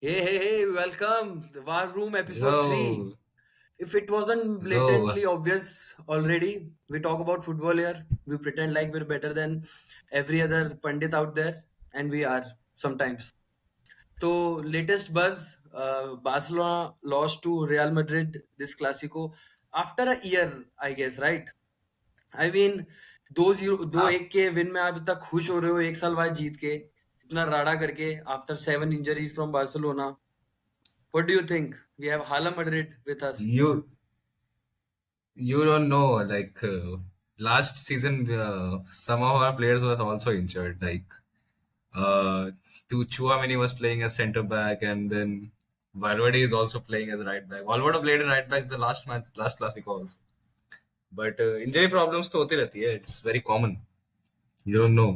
Hey, welcome. The War Room episode 3. Yo, If it wasn't yo, blatantly obvious already, we talk about football here. We pretend like we're better than every other pundit out there, and we are sometimes. So, latest buzz Barcelona lost to Real Madrid this Clasico after a year, I guess, right? I mean, दो आप एक के win में आप इतना खुश हो रहे हो एक साल बाद जीत के इतना राडा करके after 7 injuries from Barcelona. What do you think? We have Hala Madrid with us. you don't know. Last season, some of our players were also injured. Tu Chouameni was playing as centre back, and then Valverde is also playing as right back. Valverde played in right back the last match, last Clasico also. But injury problems तो होती रहती है. It's very common. You don't know.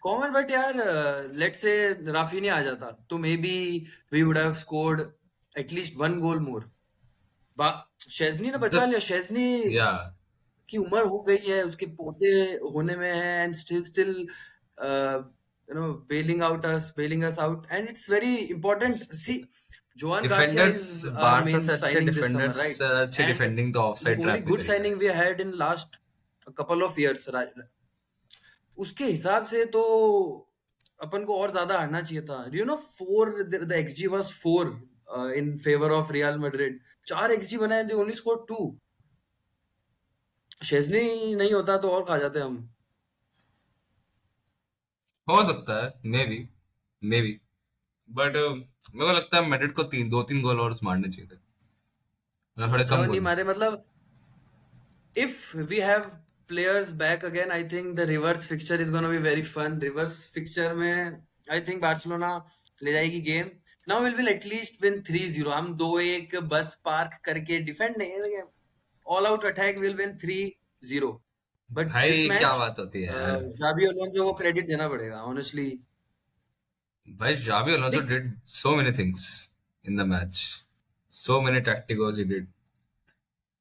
Common, but यार, let's say Rafinha आ जाता, तो maybe we would have scored at least one goal more. शेज़नी ने बचा The लिया. शेज़नी yeah, की उम्र हो गई है, उसके पोते होने में है, and still bailing us out, and it's very important. s- See, Joan Garcia is defenders, our Barca main से अच्छे signing this summer, defenders right? अच्छे And defending तो the offside only trap भी good करी है. signing we had in last a couple of years, right? उसके हिसाब से तो अपन को और ज्यादा हारना चाहिए था. You know, four the XD was 4 in favour of real Madrid. 4 XD बनाए, दे ओनली स्कोर 2. शेजनी नहीं होता तो और खा जाते हम. हो सकता है, मे बी, बट मेरे को लगता है मैड्रिड को दो तीन गोल और मारने चाहिए थे. थोड़े अच्छा कम नहीं गोल. मारे, मतलब if we have players back again, I think the reverse fixture is gonna be very fun. Reverse fixture में I think Barcelona ले जाएगी game. Now we will at least win 3-0. हम 2-1 बस पार्क करके डिफेंड नहीं, all out attack will win 3-0. But this भाई क्या match बात होती है यार. जाबी अलोंसो को क्रेडिट देना पड़ेगा ऑनेस्टली. भाई जावी अलोंसो देख, did so many things in the match. So many tacticals he did.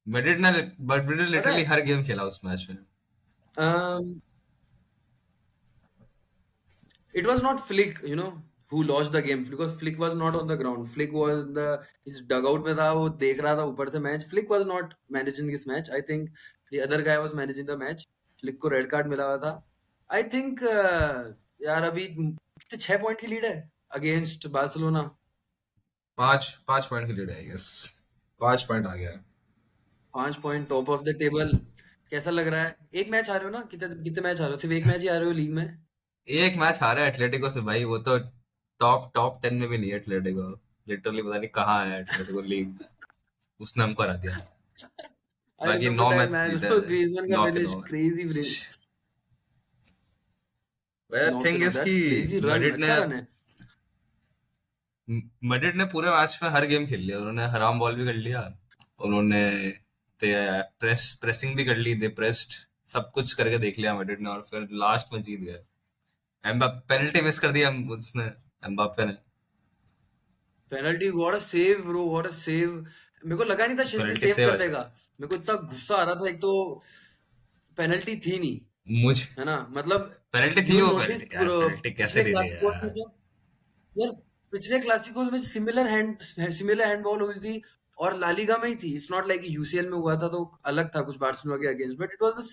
Madrid ने पता लिटरली है, हर गेम खेला उस मैच में. it was not Flick, who lost the game, because Flick was not on the ground. Flick was his dugout में था, वो देख रहा था ऊपर से match. Flick was not managing this match. I think the other guy was managing the match. Flick को red card मिला हुआ था. I think यार अभी कितने 6 पॉइंट की लीड है अगेंस्ट बार्सिलोना. 5 पॉइंट की लीड है, यस. 5 पॉइंट आ गया है. 5 point top of the table. कैसा लग रहा है? एक मैच आ रहे हो ना? कितने कितने मैच आ रहे हो? सिर्फ एक मैच ही आ रहे हो लीग में? एक मैच हारा है एटलेटिको से भाई. वो तो टॉप 10 में भी नहीं है एटलेटिको. लिटरली पता नहीं कहाँ है एटलेटिको लीग में. उसने हमको हरा दिया. अरे बाकी तो नौ पता है मैच मैन, जीता है. ग्रीजमैन का नौ के फिनिश नौ. क्रेजी. नौ के थिंग नौ, इज कि दैट्स क्रेजी रन, मैड्रिड ने अच्छा रन है. मैड्रिड ने पूरे मैच में हर गेम खेल लिया. उन्होंने हराम बॉल भी कर लिया. उन्होंने प्रेसिंग भी कर ली. दे प्रेस्ड. सब कुछ करके देख लिया मैड्रिड ने, और फिर लास्ट में जीत गए. पेनल्टी मिस कर दिया उसने, एम्बाप्पे ने. Penalty, what a save bro, what a save. मेरे को लगा नहीं था शेज़नी पेनल्टी सेव सेव कर अच्छा. देगा. मेरे को इतना गुस्सा आ रहा था. एक तो पेनल्टी थी नहीं, मुझे है ना? मतलब पेनल्टी यू थी विल वो. नोटिस पेनल्टी यार, पेनल्टी कैसे पिछले दे दिया क्लासिकोस में यार. तो, यार पिछले क्लासिकोस में सिमिलर हैंडबॉल हुई थी, और लालिगा में ही थी. इट्स नॉट लाइक यूसीएल में हुआ था तो अलग था कुछ बार्सिलोना के against, but it was the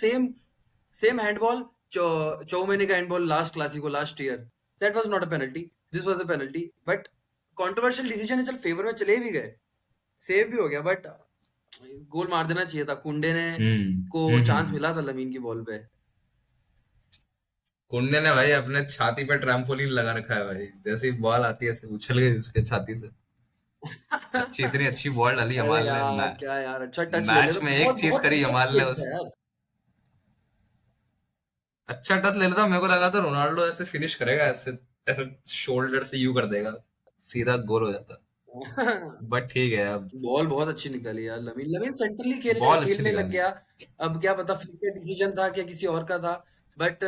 same handball. Tchouameni का handball last Clasico last year, that was not a penalty. This was a penalty, but controversial decision है. चल फेवर में चले भी गए, सेव भी हो गया, बट गोल मार देना चाहिए था. कुंडे ने को चांस हम्म. मिला था लमीन की बॉल पे. कुंडे ने भाई अपने छाती पे ट्रैम्पोलिन लगा रखा है भाई. जैसे ही बॉल आती है ऐसे उछल गई उसके छाती से. इतनी अच्छी बॉल डाली अरे हमारे ने. यार क्या यार, अच्छा टच ले मैच लेता, में एक बहुत चीज बहुत करी बहुत हमारे ने तेज था उस. यार. अच्छा टच ले लेता. मेरे को लगा था रोनाल्डो ऐसे फिनिश करेगा, ऐसे ऐसे शोल्डर से यू कर देगा, सीधा गोल हो जाता. बट ठीक है अब. बॉल बहुत अच्छी निकाली यार. लमीन लमीन सेंट्रली खेलने बॉल अच्छी खेलने लग निकाली. गया. अब क्या पता फ्लिक का डिसीजन था क्या किसी और का था, बट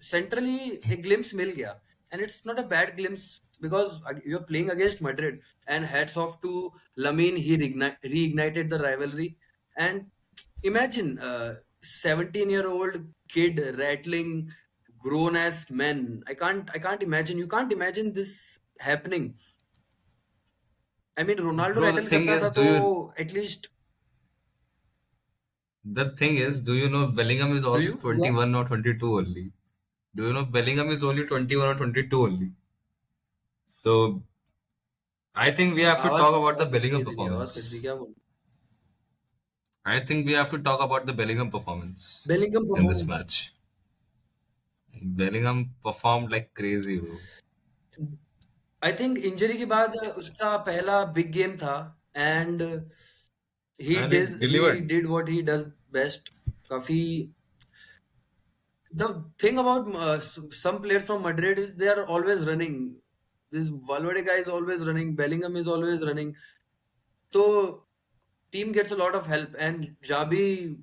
सेंट्रली एक ग्लिम्स मिल गया. And it's not a bad glimpse, because you are playing against Madrid. And hats off to Lamine, he reignited the rivalry. And imagine 17-year-old kid rattling grown ass men. I can't imagine. You can't imagine this happening. I mean, Ronaldo Bro, the rattle thing करता is, था तो at least do you know Bellingham is do also you? Yeah. 21 or 22 only? Do you know Bellingham is only 21 or 22 only? So I think we have to talk about the आवाज cut Bellingham गई तेरी आवाज cut गई performance. क्या बोल I think we have to talk about the Bellingham performance Bellingham in this performance. match. Bellingham performed like crazy, bro. I think injury के बाद उसका पहला बिग गेम था and And it he delivered. did what he does best. काफी the thing about some players from Madrid is they are always running. This Valverde guy is always running. Bellingham is always running. So team gets a lot of help and Jabi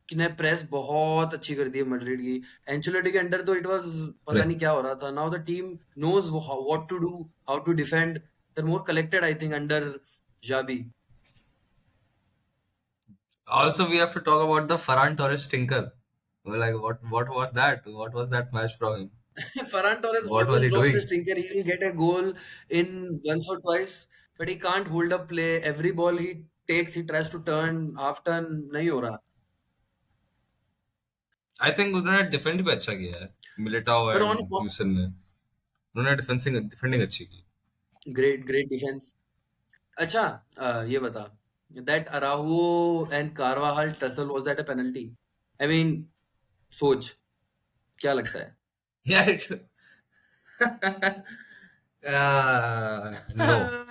ने press बहुत अच्छी कर दी है Madrid की Ancelotti के under तो it was पता नहीं क्या हो रहा था now the team knows what to do how to defend they are more collected I think under Xabi Also, we have to talk about the Ferran Torres stinker. We're like, what was that? What was that match from him? Ferran Torres What was always he drops his doing? stinker. He will get a goal in once or twice, but he can't hold up play. Every ball he takes, he tries to turn, half turn, नहीं हो रहा. I think उन्होंने defend भी अच्छा किया है Militão But on and Hewson ने उन्होंने डिफेंडिंग अच्छी की great defense. अच्छा ये बता that Araujo and Carvajal tussle was that a penalty? I mean सोच क्या लगता है? Yeah, no,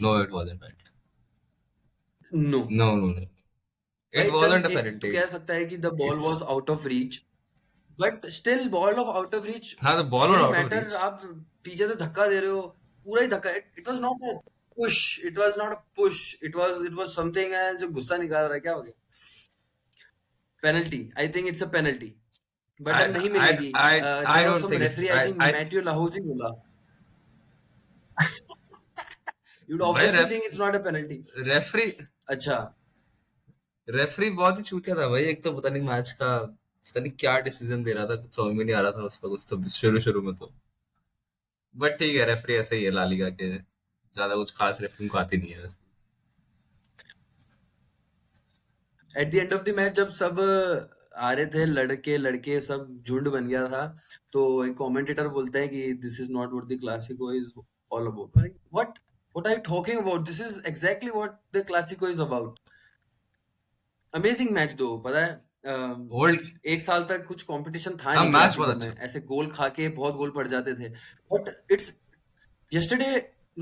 no, it wasn't right. No No, no, no. भाई It चल wasn't a एक तू penalty. कह सकता है कि the ball was It's out of reach but still ball of out of reach हाँ, the ball was shouldn't out of matter reach. आप पीछे से धक्का दे रहे हो पूरा ही धक्का it was not a push it was not a push it was something है जो गुस्सा निकाल रहा है क्या हो गया penalty I think it's a penalty but अब नहीं मिलेगी I there was don't some think it's referee I think I Mateu Lahoz बोला यू वुड भाई obviously think it's not a penalty referee अच्छा रेफरी बहुत ही चूतिया था भाई एक तो पता नहीं मैच का पता नहीं क्या डिसीजन दे रहा था कुछ समझ में नहीं आ रहा था उसका कुछ तो शुरू शुरू में तो बट ठीक है रेफरी ऐसे ही है ला लीगा के ज्यादा कुछ खास रेफरी को आती नहीं है वैसे at the end of the match जब सब आ रहे थे लड़के लड़के सब झुंड बन गया था तो एक कमेंटेटर बोलता है कि this is not what the Clasico is all about what what are you talking about this is exactly what the Clasico is about amazing match though पता है ओल्ड एक साल तक कुछ कंपटीशन था हाँ नहीं मैच बहुत क्लासिको में अच्छा ऐसे गोल खा के बहुत गोल पड़ जाते थे but it's yesterday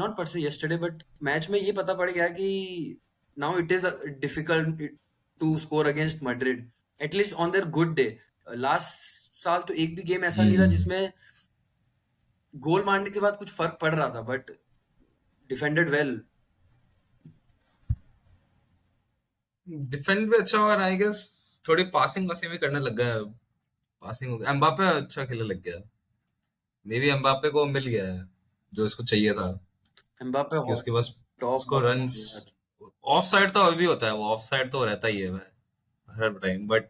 not per se yesterday but match में ये पता पड़ गया कि now it is difficult to score against Madrid at least on their good day last साल तो एक भी गेम ऐसा नहीं था हम्म जिसमें गोल मारने के बाद कुछ फर्क पड़ रहा था बट डिफेंडेड वेल डिफेंड भी अच्छा और आई गेस थोड़ी पासिंग वासिंग भी करने लग गया पासिंग हो गया एम्बापे अच्छा खेलने लग गया मे बी एम्बापे को मिल गया है जो इसको चाहिए था एम्बापे कि उसके पास टॉप उसको रन्स यार ऑफ साइड तो अभी भी होता है वो ऑफ साइड तो रहता ही है भाई हर टाइम बट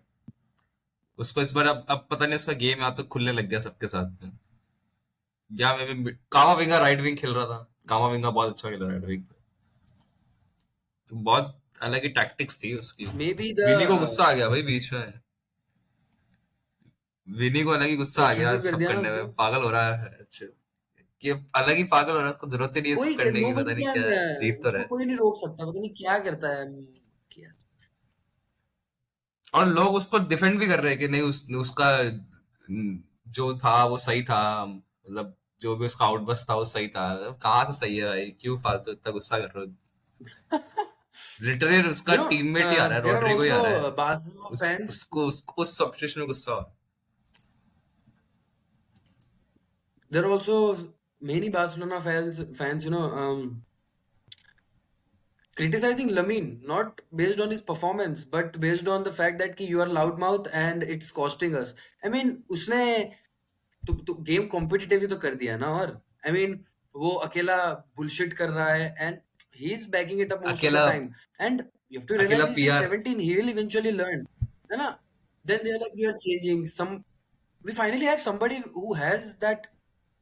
उसको इस बार अब पता नहीं उसका गेम यहाँ तो खुलने लग गया सबके साथ में या मैं भी कामाविंगा राइट विंग खेल रहा था कामाविंगा बहुत अच्छा खेला राइट विंग पे तो बहुत अलग ही टैक्टिक्स थी उसकी मे बी द विनी को गुस्सा आ गया भाई बीच में विनी को अलग ही गुस्सा आ शुरू गया कर सब दिया ना करने उसको में पागल हो रहा है अच्छा कि अब अलग ही पागल हो रहा है उसको जरूरत ही नहीं है सब कोई करने की पता नोबडी नहीं कैन क्या है जीत तो उसको रहे कोई नहीं रोक सकता पता नहीं क्या करता है क्या और लोग उसको डिफेंड भी कर रहे हैं कि नहीं उसका जो था वो सही था मतलब जो भी उसका आउटबस्ट था वो सही था कहाँ से सही है भाई क्यों फालतू इतना गुस्सा कर रहे हो लिटरली उसका you know टीममेट ही आ रहा है there are रोड्रिगो ही आ रहा है also Barcelona fans उस सब्स्टिट्यूशन में गुस्सा हो रहा है there are also many Barcelona fans criticizing Lamine, not based on his performance, but based on the fact that कि you are loudmouth and it's costing us. I mean, उसने तो game competitive ही तो कर दिया ना और आई मीन वो अकेला बुलशिट कर रहा है and he is backing it up most of the अकेला time and you have to अकेला realise he is PR 17 he will eventually learn है ना then they are like we are changing some we finally have somebody who has that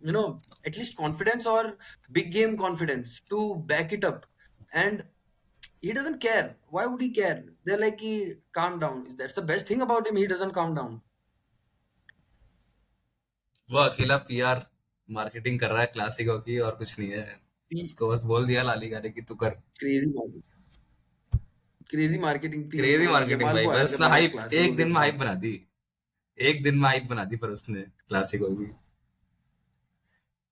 you know, at least confidence or big game confidence to back it up. And he doesn't care. Why would he care? They're like, he calm down. That's the best thing about him. He doesn't calm down. वो अकेला PR marketing कर रहा है Clasico की और कुछ नहीं है। उसको बस बोल दिया लालीगा ने कि तू कर। क्रेजी मार्केटिंग थी क्रेजी और मार्केटिंग यमाल भाई, को पर हायर उसने करना था हाइप क्लासिको एक दिन के में लिए। हाइप बना दी। एक दिन में हाइप बना दी पर उसने क्लासिको की।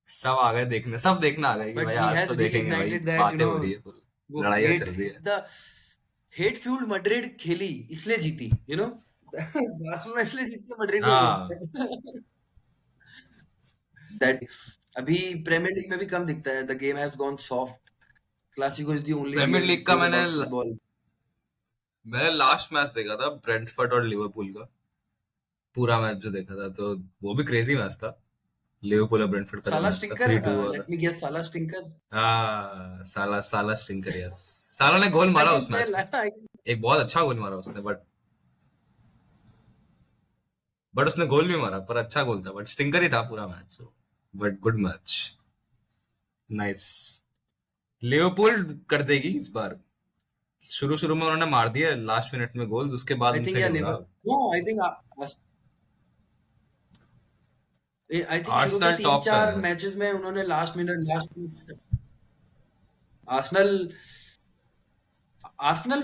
सब आ गए देखने, सब देखना आ गए कि बट भाई ही आज हैज तो देखेंगे भाई, रीइग्नाइटेड दैट, बातें हो रही है, फुल वो लड़ाइयाँ हेट चल रही है। द हेट फ्यूल्ड मैड्रिड खेली इसलिए जीती, बार्सिलोना इसलिए जीती, मैड्रिड नहीं हाँ, जीती। दैट अभी प्रीमियर लीग में भी कम दिखता है। The game has gone soft. Clasico is the only premier real league का गुड मैंने अबाउट फुटबॉल। मैंने लास्ट मैच देखा था ब्रेंटफोर्ड और लिवरपूल का, पूरा मैच जो देखा था, तो वो भी क्रेजी मैच था। लिवरपूल और ब्रेंटफोर्ड का जो साला मैच था, स्टिंकर, 3-2 हुआ था। लेट मी गेस, साला स्टिंकर। हाँ, साला साला स्टिंकर, यस। साला ने गोल आई मारा कैन उस मैच टेल, में, एक बहुत अच्छा गोल मारा उसने, बट उसने गोल भी मारा, पर अच्छा गोल था, बट स्टिंकर ही था पूरा match, so but good match, nice. Liverpool कर देगी इस बार। शुरू शुरू में उन्होंने मार दिया लास्ट मिनट में गोल्स, उसके बाद आई थिंक उनसे या नहीं होगा लिवर, अब। No I think, I think शुरू के आर्सेनल तीन टॉप पे चार है। मैचेस में उन्होंने last minute Arsenal Arsenal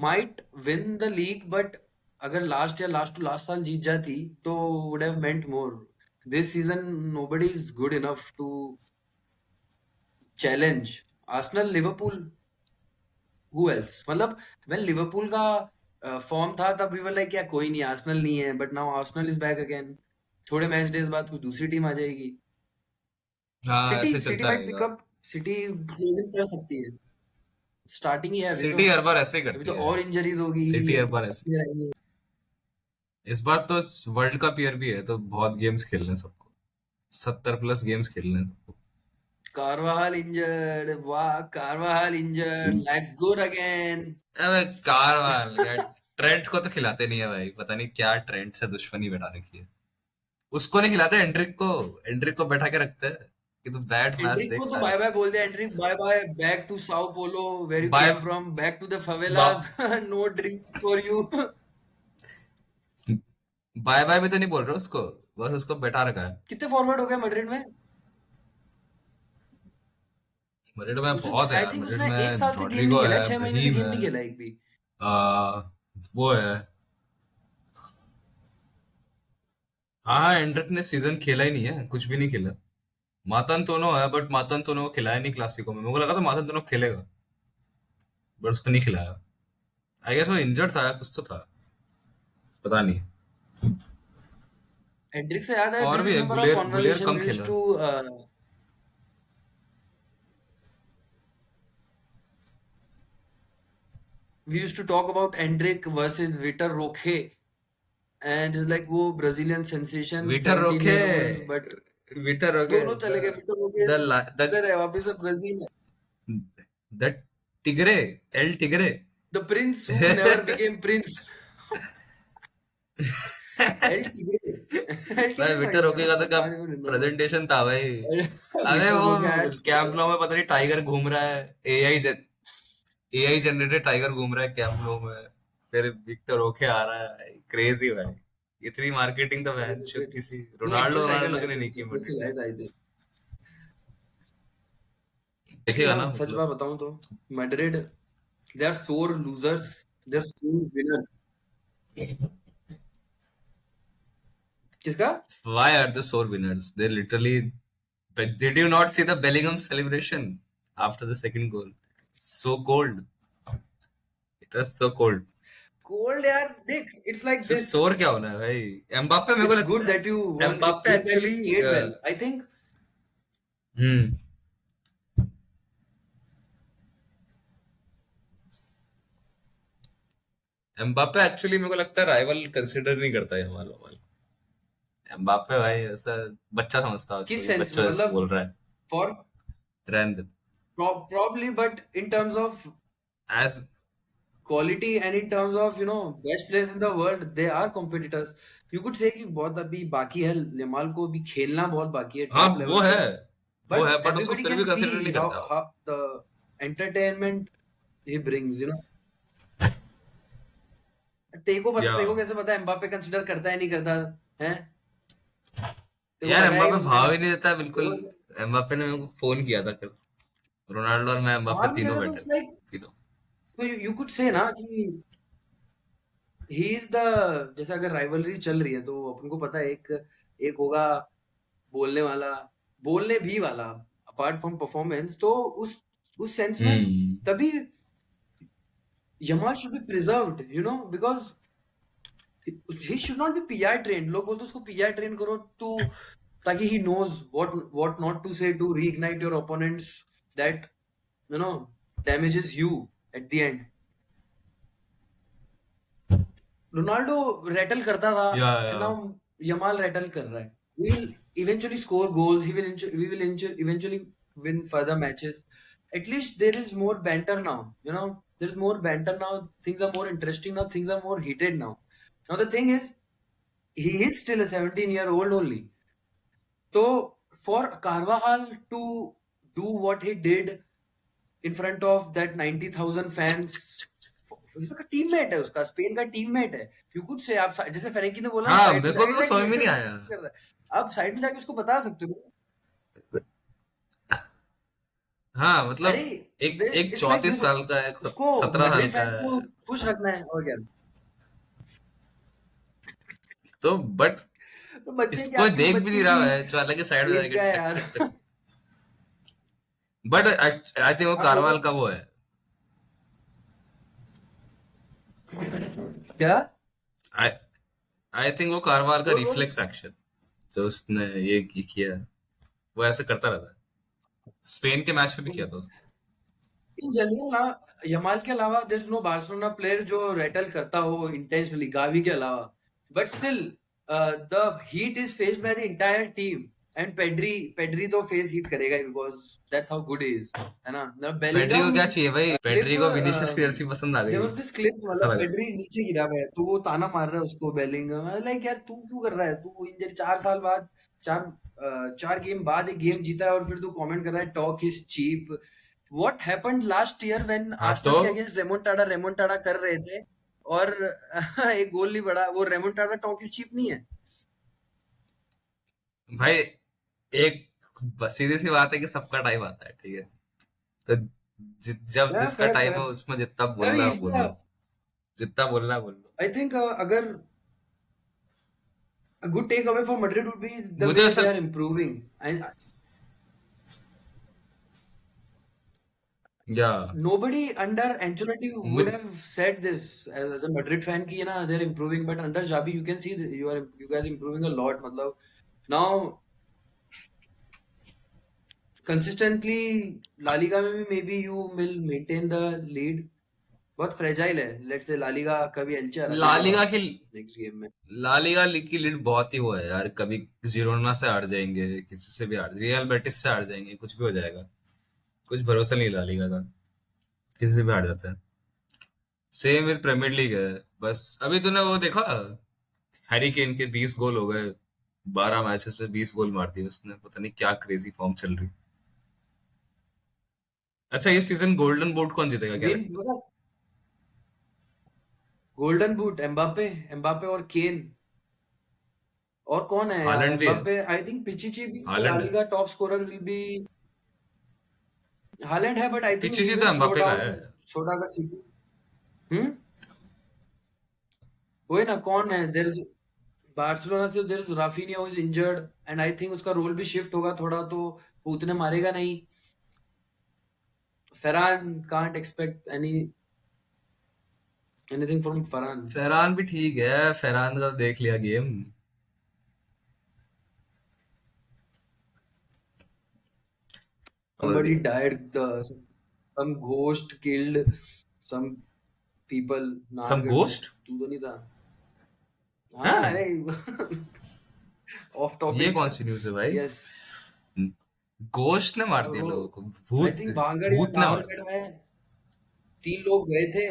might win the league, but अगर लास्ट या लास्ट टू लास्ट साल जीत जाती तो would have meant more. This season nobody is good enough to challenge Arsenal, Liverpool, who else. मतलब व्हेन लिवरपूल का form था तब वी वर लाइक, क्या कोई नहीं, आर्सेनल नहीं है, but now Arsenal is back again. थोड़े मैच डेज बाद कोई दूसरी टीम आ जाएगी। हाँ, सिटी ऐसे सिटी चलता माइट रहेगा। पिकअप, सिटी क्लोजिंग कर सकती है। स्टार्टिंग ही है अभी तो। सिटी हर बार ऐसे ही अभी करती तो है। और इंजरीज होगी, सिटी हर बार ऐसे। प्लेयर आएंगे। इस बार तो वर्ल्ड कप ईयर भी है, तो बहुत गेम्स खेलने हैं सबको, 70+ गेम्स खेलने हैं सबको। कार्वाहाल इंजर्ड, वाह कार्वाहाल इंजर्ड, लेट्स गो अगेन। अबे कारवाल यार, ट्रेंट को तो खिलाते नहीं है भाई, पता नहीं क्या ट्रेंट से दुश्मनी बैठा रखी है। उसको नहीं खिलाते, एंड्रिक को। एंड्रिक को बैठा के रखते हैं कि तू बैठ मैच एंड्रिक देख को तो सारे। बाय बाय बोल दिया, Endrick bye bye, back to Sao Paulo where you bye came from, back to the bye favelas, no dreams for you. Bye भी तो नहीं बोल रहे उसको, बस उसको बैठा रखा है। कितने फॉरवर्ड हो गए मैड्रिड में? मैड्रिड में उसने बहुत है आई यार, थिंक मैड्रिड उसने एक में साल से गेम नहीं रॉड्रिगो खेला है, है, 6 महीने से ब्रहीम गेम है, नहीं खेला एक भी। वो है। हाँ, एंड्रिक ने सीजन खेला ही नहीं है, कुछ भी नहीं खेला। मातन तोनो है, बट मातन तोनो को खिलाया नहीं क्लासिको में। मेरे को लगा था मातन तोनो खेलेगा, बट उसको नहीं खिलाया। आई गेस वो इंजर्ड था, कुछ तो था, पता नहीं। एंड्रिक से याद है, डू और यू भी है, रिमेंबर आवर गुलियर गुलियर कन्वर्सेशन कम वी यूज्ड खेला। To talk about Endrick versus Vitor Roque, and like वो Brazilian sensation Vitor 17 Roque, year old, but विटर रोके, दोनों चले गए। विटर रोके द द किधर है, वापस से ब्राजील में। The Tigray, L Tigray. The Prince who never became Prince. L Tigray, L भाई टिग्रे था विटर क्या, रोके का तो क्या आई डोंट रिमेम्बर। प्रेजेंटेशन था भाई। अबे विटर रोके वो आज कैंप नो में पता नहीं टाइगर घूम रहा है, एआई जनरेटेड टाइगर घूम रहा है कैंप नो में, फिर विक्टर रोके आ रहा है, क्रेजी भाई। इतनी मार्केटिंग तो वैन किसी नहीं, रोनाल्डो एक्चुअल टाइगर रोनाल्डो लाए के लिए थे, नहीं की ऊपर से मैड्रिड लाए ने। थे आई थिंक। देखेगा हाँ, ना सच बात मतलब। बताऊं तो मैड्रिड, दे आर सोर लूजर्स, दे आर सोर विनर्स। किसका? Why are the sore winners? They literally. But did you not see the Bellingham celebration after the second goal? So cold. It was so cold. Cold यार, देख, it's like So this. sore क्या होना है भाई? Mbappe मेरे को it's good लगता है, that you one, it's Mbappe good that you actually, played well, I think. Hmm Mbappe actually मेरे को लगता है राइवल कंसिडर नहीं करता है हमारा वाला। एम्बाप्पे भाई ऐसा बच्चा समझता है उसको, किस ये सेंस में, बच्चा ऐसे मतलब बोल रहा है, फॉर रहने दे। Probably, but in terms of age quality and in terms of best players in the world, they are competitors. You could say कि बहुत अभी बाकी है, यमाल को भी खेलना बहुत बाकी है हाँ टॉप वो लेवल है, पे. वो But है, बट उसको everybody फिर भी can कंसिडर see नहीं करता वो। how the entertainment he brings. या तेको कैसे पता है एम्बापे कंसिडर करता है नहीं करता है? तेको यार पता है एम्बापे मैं भाव ही नहीं देता बिल्कुल। तेको एम्बापे ने मेरे को फोन किया था कल, रोनाल्डो और मैं एम्बापे भाग नहीं तीनों देता तो बैठे इट्स थे, लाइक, तीनों। तो यू कुड से ना कि ही इज द, जैसे अगर राइवलरी चल रही है तो अपन को पता है एक एक होगा बोलने वाला, बोलने भी वाला, अपार्ट फ्रॉम परफॉर्मेंस. तो उस सेंस में हम्म। तभी Yamal should be preserved, because he should not be PR trained. लोग बोलते हैं उसको पीआर ट्रेन करो तो ताकि he knows what not to say to reignite your opponents that you know damages you at the end. Ronaldo rattle करता था and या नाउ यमाल रेटल कर रहा है. We will eventually score goals, we will eventually win further matches. At least there is more banter now, there is more banter now. Things are more interesting now, things are more heated now. Now the thing is, he is still a 17-year-old only. So for Carvajal to do what he did in front of that 90,000 fans, इसका teammate है, उसका Spain का teammate है. You could say आप जैसे फेरेंकी ने बोला ना हाँ, साइड मेरे में को जाके, भी वो समझ एग्जैक्टली में नहीं वैसे आया। कर रहा है. आप साइड में जाके उसको बता सकते हो. हाँ मतलब अरे एक एक इट्स लाइक 34 साल का है, उसको 17 साल मैड्रिड का फैन को है। खुश रखना है और क्या. तो बट तो बच्चे की इसको आपकी देख भी नहीं बच्चे रहा की है जो हालांकि साइड में एज जाके का है टक यार. टक टक। बट आई थिंक वो आप बोलो कारवाल का वो है। क्या. आई आई थिंक वो कारवाल का बोल बोल. रिफ्लेक्स एक्शन जो उसने ये किया है, वो ऐसे करता रहता है। स्पेन के मैच में भी किया था उसने। इन जनरल ना, यमाल के अलावा there is no Barcelona player जो रेटल करता हो इंटेंशनली, गावी के अलावा. But still the heat is faced by the entire team. And Pedri तो फेस हीट करेगा ही, because that's how good he is, है ना. पेड्री को बेलिंगम क्या चाहिए भाई, क्लिप, पेड्री को विनीशियस की जर्सी पसंद आ देयर गई, वाज दिस क्लिप, ऐसा मतलब लगा। पेड्री नीचे गिरा हुआ है तो वो ताना मार रहा है उसको बेलिंगम. लाइक यार तू क्यों कर रहा है, तू इंजरी 4 साल बाद, चार 4 गेम बाद एक गेम जीता है और फिर तू कमेंट कर रहा है talk is cheap. What happened last year when हाँ तो Arsenal के अगेंस्ट रेमोंटाडा कर रहे थे और एक गोल नहीं पड़ा. वो रेमोंटाडा टॉक इज चीप नहीं है. भाई एक सीधी सी बात है कि सबका टाइम आता है, ठीक है। तो जब या जिसका फेयर टाइम है फेयर. उसमें जितना बोलना है बोल लो, जितना बोलना है बोल लो। आई थिंक अगर a good takeaway for Madrid would be the मुझे way ऐसा they are improving. And या nobody under Ancelotti would मुझ have said this as a Madrid fan कि ना they're improving, but under Xabi you can see that you guys improving a lot. मतलब now consistently La Liga में भी maybe you will maintain the lead. बहुत fragile है. Let's say La Liga कभी एल्चे हरा ला देगा लीगा की नेक्स्ट गेम में. ला लीगा लीग की लीड बहुत ही वो है यार, कभी जिरोना से हार जाएंगे, किसी से भी हार, रियल बेटिस से हार जाएंगे, कुछ भी हो जाएगा। कुछ भरोसा नहीं ला लीगा का, किसी से भी हार जाता है। सेम विद प्रीमियर लीग है। बस अभी तूने वो देखा, हैरी केन के 20 गोल हो गए, 12 मैचेस में 20 गोल मार दिए उसने, पता नहीं क्या क्रेजी फॉर्म चल रही। अच्छा ये सीजन गोल्डन बूट कौन जीतेगा क्या विन लगता मतलब गोल्डन बूट एम्बापे, एम्बापे और केन. और कौन है है? यार हालैंड भी है। एम्बापे. आई थिंक पिचिची भी ला हालैंड है। Liga top scorer will be. Haaland है बट आई थिंक पीछे ही से तो विल स्लो एम्बापे का डाउन. है। छोटा कर सिटी. हम्म. वही ना, कौन है देयर इज बार्सिलोना से, there is Raphinha who is injured and I think उसका रोल भी शिफ्ट होगा थोड़ा, तो वो उतने मारेगा नहीं. Ferran can't expect anything from Ferran. Ferran भी ठीक है, फरहान का देख लिया गेम। और Somebody died. Some ghost killed some people. सब नारगढ़ में गोस्ट तू तो नहीं था. हाँ है। अरे ऑफ ये टॉपिक. कौन सी न्यूज़ है भाई? यस. गोश्त ने मार दिया वो लोगों को, आई भूत, थिंक भांगड़ या भूत ने मार दिया। नाहरगढ़ में 3 लोग गए थे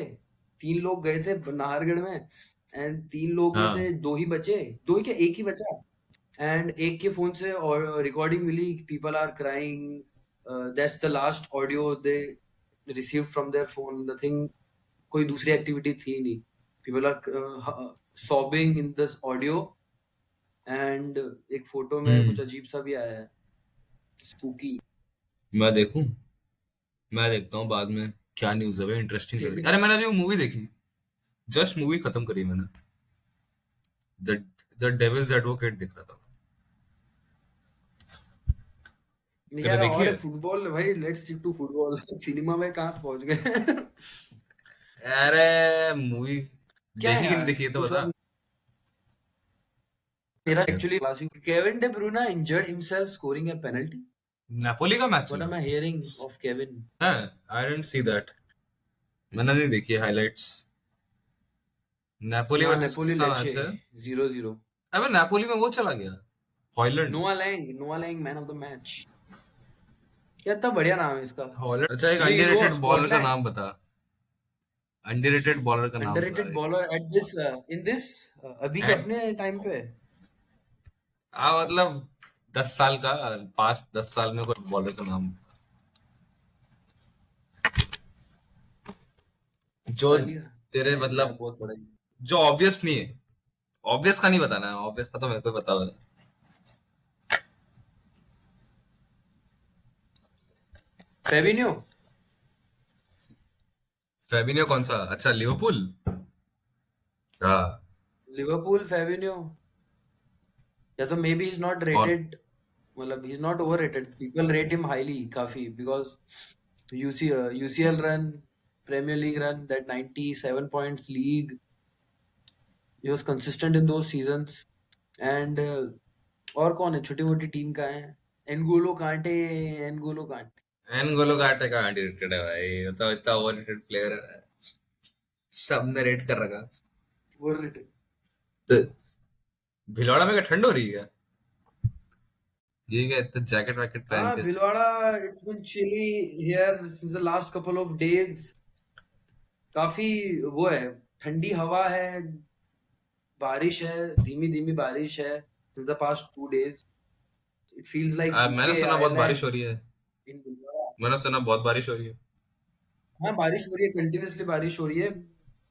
3 लोग गए थे नाहरगढ़ में, एंड 3 लोग में हाँ से 2 ही बचे, 2 ही क्या, 1 ही बचा, एंड एक के फोन से और रिकॉर्डिंग मिली, people are crying, that's the last audio they receive from their phone, nothing, कोई दूसरी एक्टिविटी थी नहीं, people are sobbing in this audio, and एक फोटो में कुछ अजीब सा भी आया है, स्पूकी। मैं देखूं, मैं देखता हूँ बाद में क्या न्यूज़ है भाई, इंटरेस्टिंग लग रही है। अरे मैंने अभी वो मूवी देखी, जस्ट मूवी खत्म करी मैंने, द द डेविल्स एडवोकेट देख रहा था। तूने यार देखी और है? फुटबॉल भाई, let's stick to football. Cinema में कहाँ पहुंच गए। अरे मूवी क्या है देखी कि नहीं यार, देखी है तो कुछ बता। और। मेरा actually classic, Kevin De Bruyne injured himself scoring a penalty. Napoli का मैच चल व्हाट रहा am I hearing of Kevin. है, आई डिडंट सी दैट, मैंने नहीं देखी हाइलाइट्स। नापोली हाँ, वर्सेस नेपोली किसका लेचे मैच है? 0-0। अबे नापोली में वो चला गया, Hojlund. Noa Lang man of the match. क्या इतना बढ़िया नाम है इसका। हॉयलैंड, अच्छा एक ये हीरो ऑफ अंडररेटेड बॉलर का स्कॉटलैंड। नाम बता, अंडररेटेड बॉलर का नाम बता अंडररेटेड एक। Bowler at this, in this, अभी के एट, अपने टाइम पे। मतलब 10 साल का, पास्ट 10 साल में कोई बॉलर का नाम जो लालिगा। तेरे नहीं यार, मतलब, बहुत बड़ा है। जो ऑब्वियस नहीं है, ऑब्वियस का नहीं बताना है, ऑब्वियस का तो मेरे को पता है। फेबिन्यो। फेबिनियो कौन सा? अच्छा लिवरपूल। हाँ। Liverpool Fabinho. या तो maybe is not overrated, मतलब he is not overrated, people rate him highly काफी, because UCL run, premier league run, that 97 points league, he was consistent in those seasons, and और कौन है छोटी मोटी team का है, N'Golo Kante, N'Golo Kante. N'Golo Kante का underrated है भाई, ये तो इतना ओवररेटेड प्लेयर है, सबने रेट कर रखा। Over rated. तो भिलवाड़ा में क्या ठंड हो रही है? ये क्या इतना जैकेट वैकेट पहन हाँ के? Bhilwara, it's been chilly here since the last couple of days, काफी वो है, ठंडी हवा है, बारिश है, धीमी धीमी बारिश है, since the past 2 days it feels like मैंने UK सुना बहुत बारिश Ireland हो रही है, in Bhilwara। मैंने सुना बहुत बारिश हो रही है। हाँ बारिश हो रही है, कंटिन्यूसली बारिश हो रही है,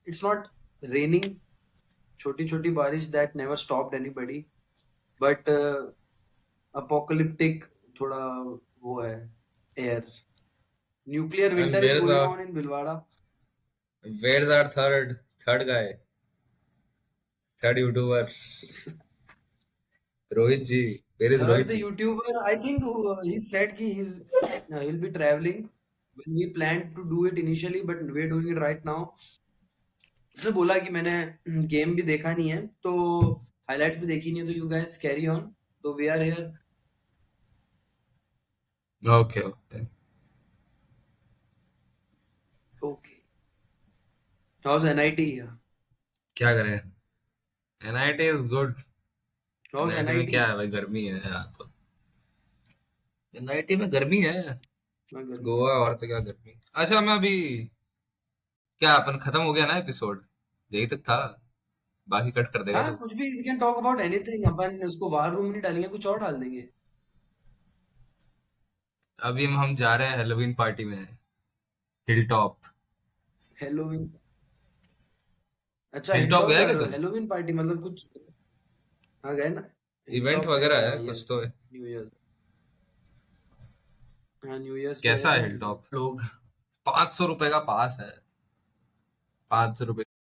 इट्स नॉट रेनिंग, छोटी छोटी बारिश that never stopped anybody, but apocalyptic थोड़ा वो है air, nuclear and winter is going on in Bhilwara. Where is our third guy, third YouTuber, Rohit ji, where is Rohit Third, the ji? YouTuber, I think he said कि he'll be traveling. When we planned to do it initially, but we're doing it right now. उसने बोला कि मैंने game भी देखा नहीं है, तो हाइलाइट्स भी देखी नहीं है, तो यू गाइस कैरी ऑन, तो we are here. Okay okay. Okay, house NIT, क्या करें, NIT is good. House NIT में एनआईटी। क्या है भाई, गर्मी है यार तो, एनआईटी में गर्मी है, गोवा और तो क्या गर्मी। अच्छा मैं अभी, क्या अपन खत्म हो गया ना एपिसोड, यही तक था, बाकी कट कर देगा हाँ तो। कुछ भी, we can talk about anything, अपन उसको वार रूम नहीं डालेंगे, कुछ और डाल देंगे। अभी हम जा रहे हैं हेलोवीन पार्टी में, हिल टॉप। हेलोविन। अच्छा हिल टॉप हिलटॉप गया जा क्या रहे हो, तू? हेलोविन पार्टी मतलब कुछ। हाँ गए ना, इवेंट हिलटॉप है वगैरह क्या, है कुछ यस, तो है? New year. हाँ न्यू ईयर्स पे कैसा गए है थे हिल हिलटॉप। टॉप? लोग, 500 रुपए का पास है, 500 रुपए